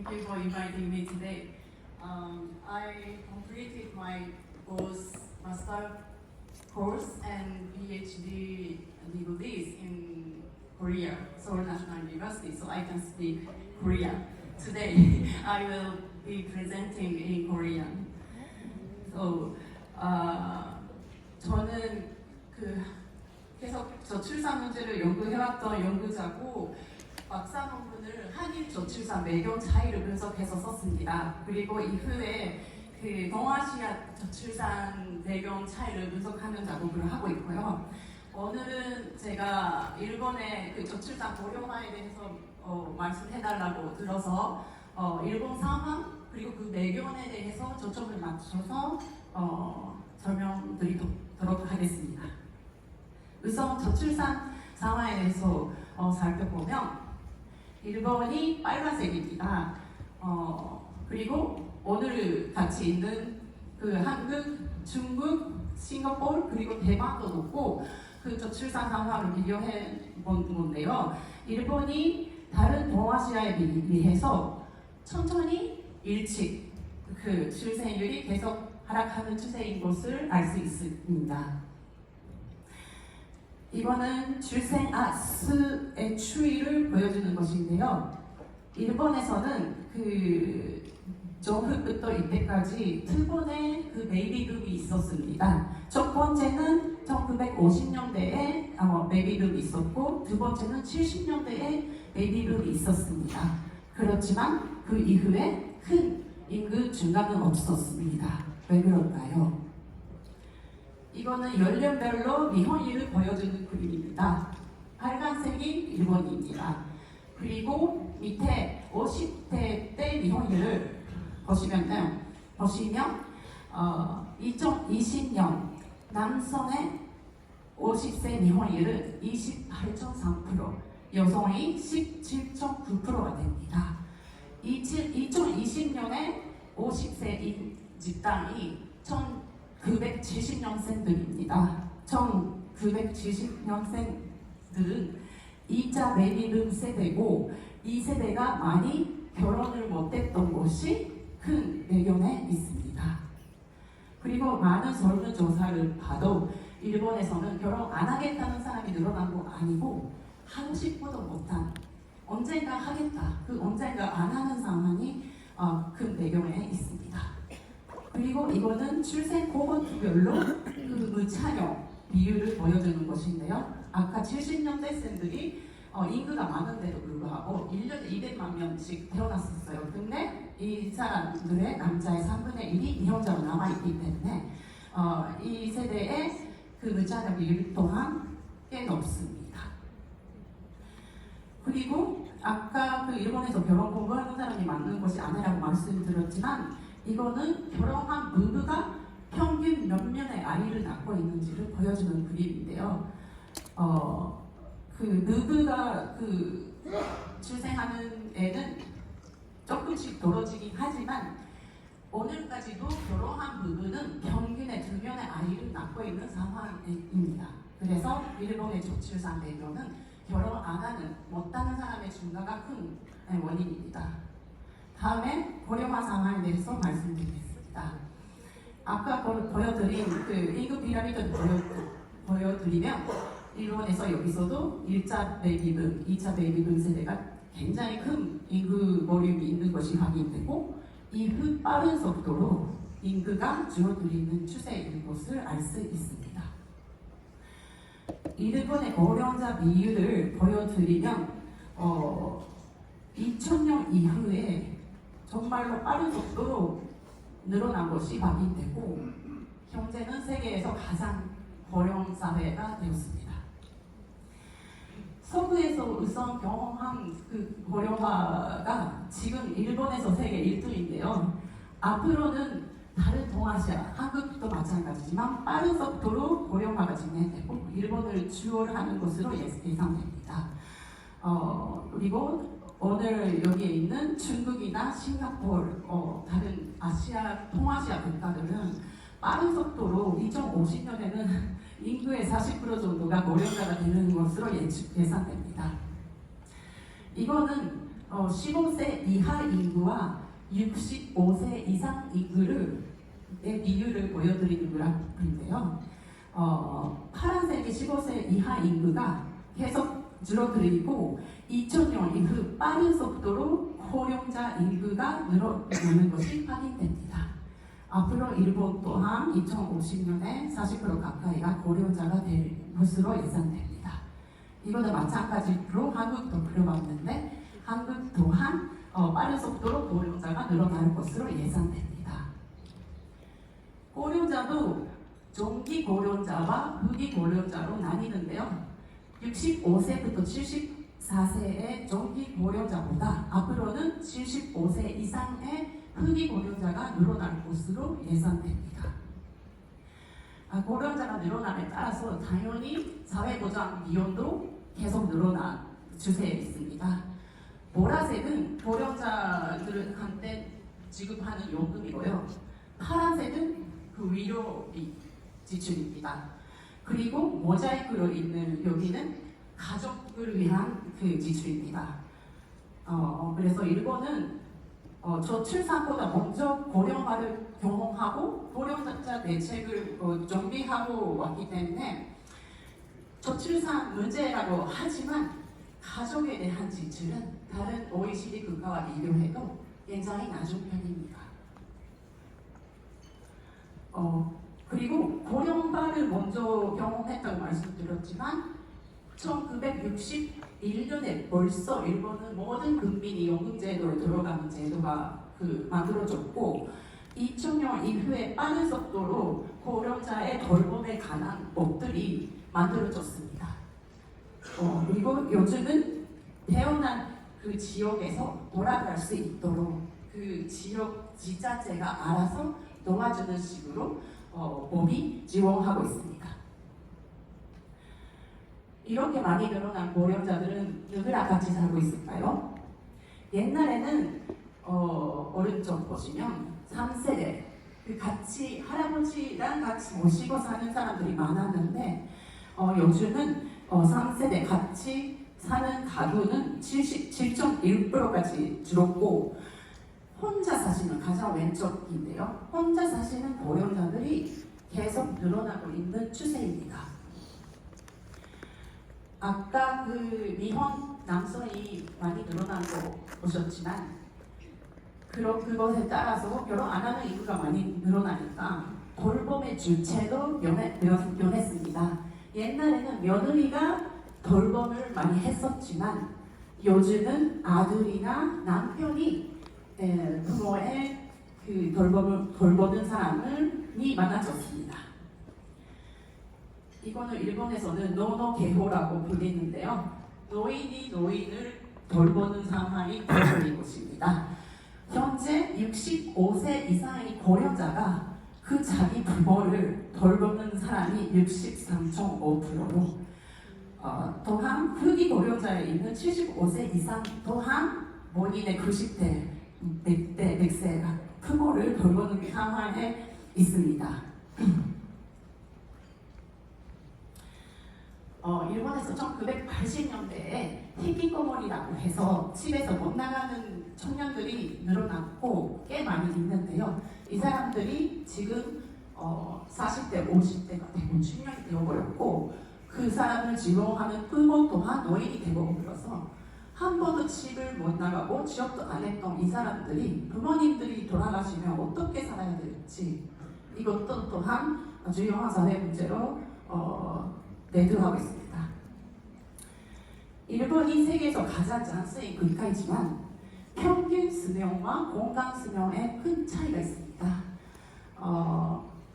Thank you for inviting me today. I completed my both master course and PhD degrees in Korea, Seoul National University, so I can speak Korean. Today, I will be presenting in Korean. So, 저는 계속 저출산 문제를 연구해왔던 연구자고 박사 논문을 한일 저출산 매경 차이를 분석해서 썼습니다. 그리고 이후에 동아시아 저출산 배경 차이를 분석하는 작업을 하고 있고요. 오늘은 제가 일본의 저출산 고령화에 대해서 말씀해달라고 들어서 일본 상황 그리고 그 매경에 대해서 초점을 맞춰서 설명드리도록 하겠습니다. 우선 저출산 상황에 대해서 살펴보면 일본이 빨간색입니다. 그리고 오늘 같이 있는 한국, 중국, 싱가포르 그리고 대만도 높고 저출산 상황을 비교해 본 건데요. 일본이 다른 동아시아에 비해서 천천히 일찍 출생률이 계속 하락하는 추세인 것을 알 수 있습니다. 이거는 출생 수의 추이를 보여주는 것인데요. 일본에서는 정부부터 이때까지 두 번의 베이비붐이 있었습니다. 첫 번째는 1950년대에 베이비붐이 있었고 두 번째는 70년대에 베이비붐이 있었습니다. 그렇지만 그 이후에 큰 인구 증가는 없었습니다. 왜 그럴까요? 이거는 연령별로 미혼율을 보여주는 그림입니다. 빨간색이 일본입니다. 그리고 밑에 50대 때 미혼율을 보시면 2020년 남성의 50세 미혼율은 28.3%, 여성이 17.9%가 됩니다. 2020년에 50세인 집단이 1970년생들입니다. 1970년생들은 2차 베이비붐 세대고 이 세대가 많이 결혼을 못했던 것이 큰 배경에 있습니다. 그리고 많은 설문조사를 봐도 일본에서는 결혼 안 하겠다는 사람이 늘어난 거 아니고 하고 싶어도 못한 언젠가 하겠다, 언젠가 안 하는 상황이 큰 배경에 있습니다. 그리고 이거는 출생 코호트별로 무차용 비율을 보여주는 것인데요. 아까 70년대생들이 인구가 많은데도 불구하고 1년에 200만 명씩 태어났었어요. 근데 이 사람들의 남자의 3분의 1이 미혼자로 남아있기 때문에 이 세대의 무차용 비율 또한 꽤 높습니다. 그리고 아까 일본에서 결혼 공부하는 사람이 많은 것이 아니라고 말씀드렸지만 이거는 결혼한 부부가 평균 몇 명의 아이를 낳고 있는지를 보여주는 그림인데요. 부부가 출생하는 애는 조금씩 떨어지긴 하지만 오늘까지도 결혼한 부부는 평균의 2명의 아이를 낳고 있는 상황입니다. 그래서 일본의 저출산 배경은 결혼 안 하는, 못하는 사람의 증가가 큰 원인입니다. 다음에 고령화 상황에 대해서 말씀드리겠습니다. 아까 보여드린 인구 피라미드를 보여드리면 일본에서 여기서도 1차 베이비붐, 2차 베이비붐 세대가 굉장히 큰 인구 몰림이 있는 것이 확인되고 이후 빠른 속도로 인구가 줄어들는 추세인 것을 알 수 있습니다. 일본의 고령자 비율을 보여드리면 2000년 이후에 정말로 빠른 속도로 늘어난 것이 확인되고 현재는 세계에서 가장 고령 사회가 되었습니다. 서구에서 우선 경험한 고령화가 지금 일본에서 세계 1등인데요. 앞으로는 다른 동아시아, 한국도 마찬가지지만 빠른 속도로 고령화가 진행되고 일본을 주요로 하는 것으로 예상됩니다. 그리고 오늘 여기에 있는 중국이나 싱가포르, 다른 동아시아 국가들은 빠른 속도로 2050년에는 인구의 40% 정도가 고령자가 되는 것으로 예상됩니다. 이거는 15세 이하 인구와 65세 이상 인구의 비율을 보여드리는 그래프인데요. 파란색이 15세 이하 인구가 계속 줄어들고 2000년 이후 빠른 속도로 고령자 인구가 늘어나는 것이 확인됩니다. 앞으로 일본 또한 2050년에 40% 가까이가 고령자가 될 것으로 예상됩니다. 이거는 마찬가지로 한국도 그려봤는데 한국 또한 빠른 속도로 고령자가 늘어날 것으로 예상됩니다. 고령자도 정기 고령자와 후기 고령자로 나뉘는데요. 65세부터 74세의 정기 고령자보다 앞으로는 75세 이상의 후기 고령자가 늘어날 것으로 예상됩니다. 고령자가 늘어남에 따라서 당연히 사회보장 비용도 계속 늘어날 추세에 있습니다. 보라색은 고령자들한테 지급하는 요금이고요. 파란색은 그 위로비 지출입니다. 그리고 모자이크로 있는 여기는 가족을 위한 그 지출입니다. 그래서 일본은 저출산보다 먼저 고령화를 경험하고 고령자 대책을 준비하고 왔기 때문에 저출산 문제라고 하지만 가족에 대한 지출은 다른 OECD 국가와 비교해도 굉장히 낮은 편입니다. 그리고 고령화를 먼저 경험했다고 말씀드렸지만 1961년에 벌써 일본은 모든 국민이 연금제도에 들어가는 제도가 만들어졌고 2000년 이후에 빠른 속도로 고령자의 돌봄에 관한 법들이 만들어졌습니다. 그리고 요즘은 태어난 그 지역에서 돌아갈 수 있도록 그 지역 지자체가 알아서 도와주는 식으로 법이 지원하고 있습니다. 이렇게 많이 늘어난 고령자들은 누구랑 같이 살고 있을까요? 옛날에는 오른쪽 보시면 3세대 같이 할아버지랑 같이 모시고 사는 사람들이 많았는데 요즘은 3세대 같이 사는 가구는 77.1%까지 줄었고 혼자 사시는 가장 왼쪽인데요. 혼자 사시는 고령자들이 계속 늘어나고 있는 추세입니다. 아까 그 미혼 남성이 많이 늘어난 거 보셨지만 그것에 따라서 결혼 안 하는 인구가 많이 늘어나니까 돌봄의 주체도 변했습니다. 옛날에는 며느리가 돌봄을 많이 했었지만 요즘은 아들이나 남편이 부모의 그 돌보는 사람이 많아졌습니다. 이거는 일본에서는 노노게호라고 불리는데요. 노인이 노인을 돌보는 상황이 되어버린 것입니다. 현재 65세 이상의 고령자가 그 자기 부모를 돌보는 사람이 63.5%로 또한 후기 고령자에 있는 75세 이상 또한 본인의 90대, 100세가 부모를 돌보는 상황에 있습니다. 일본에서 1980년대에 히키코모리라고 해서 집에서 못 나가는 청년들이 늘어났고 꽤 많이 있는데요. 이 사람들이 지금 40대, 50대가 되고 중년이 되어버렸고 그 사람을 지원하는 부모 또한 노인이 되어버려서 한 번도 집을 못 나가고 취업도 안 했던 이 사람들이 부모님들이 돌아가시면 어떻게 살아야 될지 이것도 또한 중요한 사회 문제로 내두하고 있습니다. 일본이 세계에서 가장 장수인 국가이지만 평균 수명과 건강 수명에 큰 차이가 있습니다.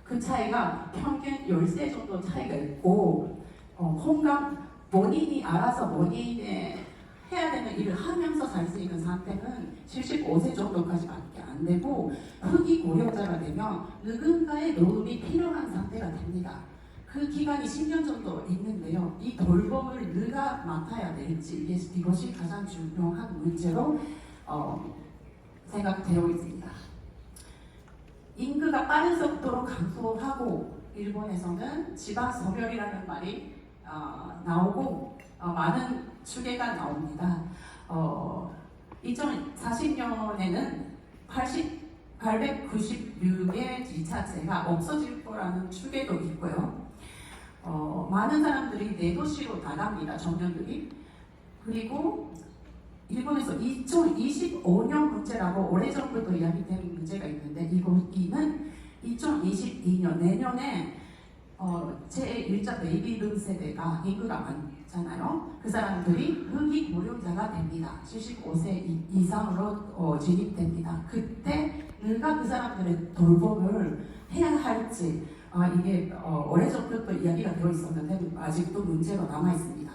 그 차이가 평균 10세 정도 차이가 있고 건강 본인이 알아서 본인의 해야 되는 일을 하면서 살 수 있는 상태는 75세 정도까지밖에 안 되고 후기 고령자가 되면 누군가의 도움이 필요한 상태가 됩니다. 그 기간이 10년 정도 있는데요. 이 돌봄을 누가 맡아야 될지 이것이 가장 중요한 문제로 생각되어 있습니다. 인구가 빠른 속도로 감소하고 일본에서는 지방 소멸이라는 말이 나오고 많은 추계가 나옵니다. 2040년에는 896의 지자체가 없어질 거라는 추계도 있고요. 많은 사람들이 내도시로 나갑니다. 청년들이. 그리고 일본에서 2025년 문제라고 오래전부터 이야기된 문제가 있는데 이는 2022년 내년에 제1차 베이비붐 세대가 인구가 많잖아요. 그 사람들이 흑인 고령자가 됩니다. 75세 이상으로 진입됩니다. 그때 누가 그 사람들의 돌봄을 해야 할지 이게 오래전부터 이야기가 되어 있었는데 아직도 문제로 남아 있습니다.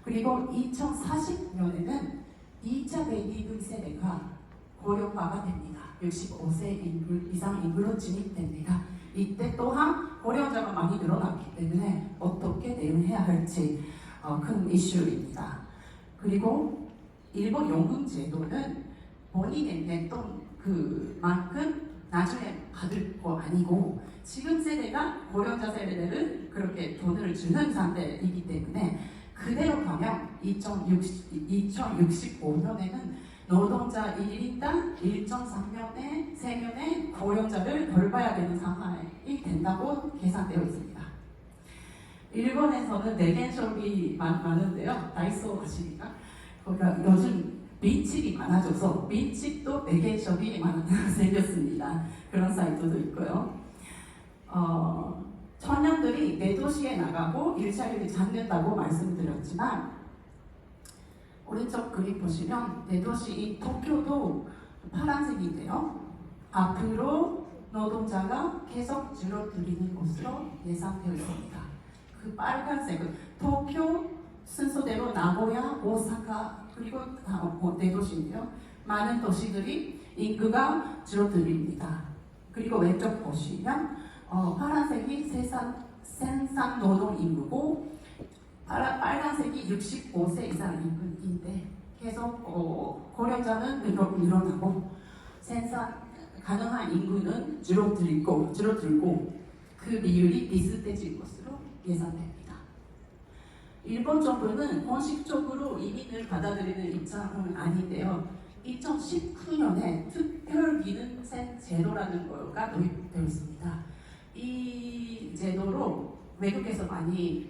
그리고 2040년에는 2차 베이비붐 세대가 고령화가 됩니다. 65세 이상 인구로 진입됩니다. 이때 또한 고령자가 많이 늘어났기 때문에 어떻게 대응해야 할지 큰 이슈입니다. 그리고 일본 연금 제도는 본인이 냈던 그만큼 나중에 받을 거 아니고 지금 세대가 고령자 세대를 그렇게 돈을 주는 상태이기 때문에 그대로 가면 2065년에는 노동자 1인당 1.3명의 고령자를 돌봐야 되는 상황이 된다고 계산되어 있습니다. 일본에서는 네겐숍이 많은데요. 다이소 아십니까? 거기가 요즘 민집이 많아져서 민집도 네겐숍이 생겼습니다. 그런 사이트도 있고요. 청년들이 내도시에 나가고 일자리를 찾는다고 말씀드렸지만 오른쪽 그림 보시면 내도시인 도쿄도 파란색인데요. 앞으로 노동자가 계속 줄어들리는 것으로 예상되어 있습니다. 그 빨간색은 도쿄 순서대로 나고야, 오사카 그리고 내도시인데요. 많은 도시들이 인구가 줄어들립니다. 그리고 왼쪽 보시면 파란색이 생산 노동 인구고 빨간색이 65세 이상 인구인데 계속 고령자는 늘어나고 생산 가능한 인구는 줄어들고 그 비율이 비슷해질 것으로 예상됩니다. 일본 정부는 공식적으로 이민을 받아들이는 입장은 아닌데요. 2019년에 특별기능생 제도라는 거가 도입되어 있습니다. 이 제도로 외국에서 많이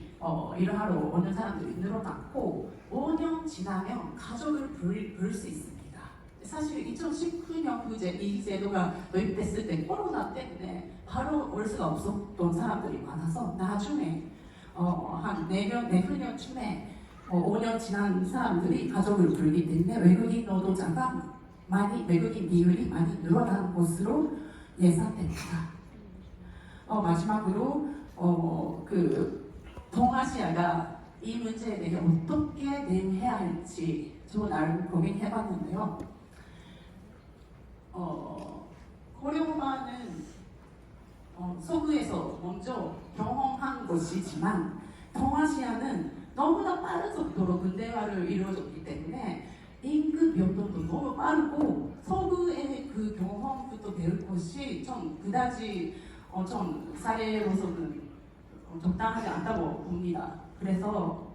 일하러 오는 사람들이 늘어났고 5년 지나면 가족을 부를 수 있습니다. 사실 2019년 이 제도가 도입됐을 때 코로나 때문에 바로 올 수가 없었던 사람들이 많아서 나중에 한 내후년쯤에 5년 지난 사람들이 가족을 부르기 때문에 외국인 노동자가 외국인 비율이 많이 늘어난 것으로 예상됩니다. 마지막으로 동아시아가 이 문제에 대해 어떻게 대응해야 할지 저 나름 고민해봤는데요. 고령화는 서구에서 먼저 경험한 것이지만 동아시아는 너무나 빠른 속도로 근대화를 이루어졌기 때문에 인구 변동도 너무 빠르고 서구의 그 경험부터 배울 것이 좀 그다지 좀 사례로서는 적당하지 않다고 봅니다. 그래서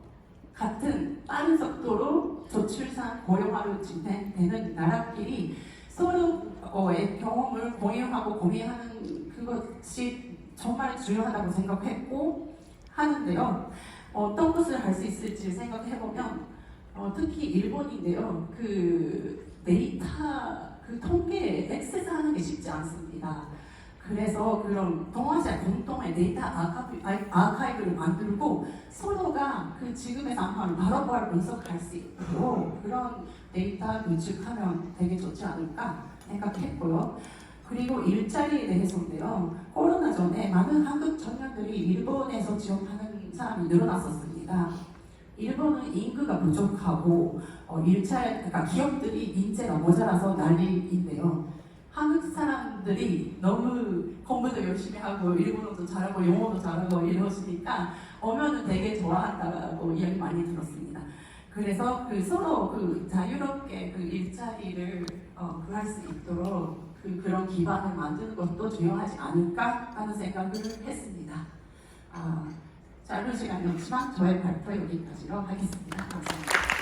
같은 빠른 속도로 저출산 고령화로 진행되는 나라끼리 서로의 경험을 공유하고 공유하는 그것이 정말 중요하다고 생각했고 하는데요. 어떤 것을 할 수 있을지 생각해보면 특히 일본인데요. 그 데이터, 그 통계에 액세스하는 게 쉽지 않습니다. 그래서 그런 동아시아 공동의 데이터 아카이브를 만들고 서로가 그 지금의 상황을 바로바로 분석할 수 있도록 그런 데이터 구축하면 되게 좋지 않을까 생각했고요. 그리고 일자리에 대해서인데요. 코로나 전에 많은 한국 청년들이 일본에서 지원하는 사람이 늘어났었습니다. 일본은 인구가 부족하고 그러니까 기업들이 인재가 모자라서 난리인데요. 한국 사람들이 너무 공부도 열심히 하고 일본어도 잘하고 영어도 잘하고 이러시니까 오면은 되게 좋아한다고 이야기 많이 들었습니다. 그래서 서로 자유롭게 일자리를 구할 수 있도록 그런 기반을 만드는 것도 중요하지 않을까 하는 생각을 했습니다. 짧은 시간이었지만 저의 발표 여기까지로 하겠습니다. 감사합니다.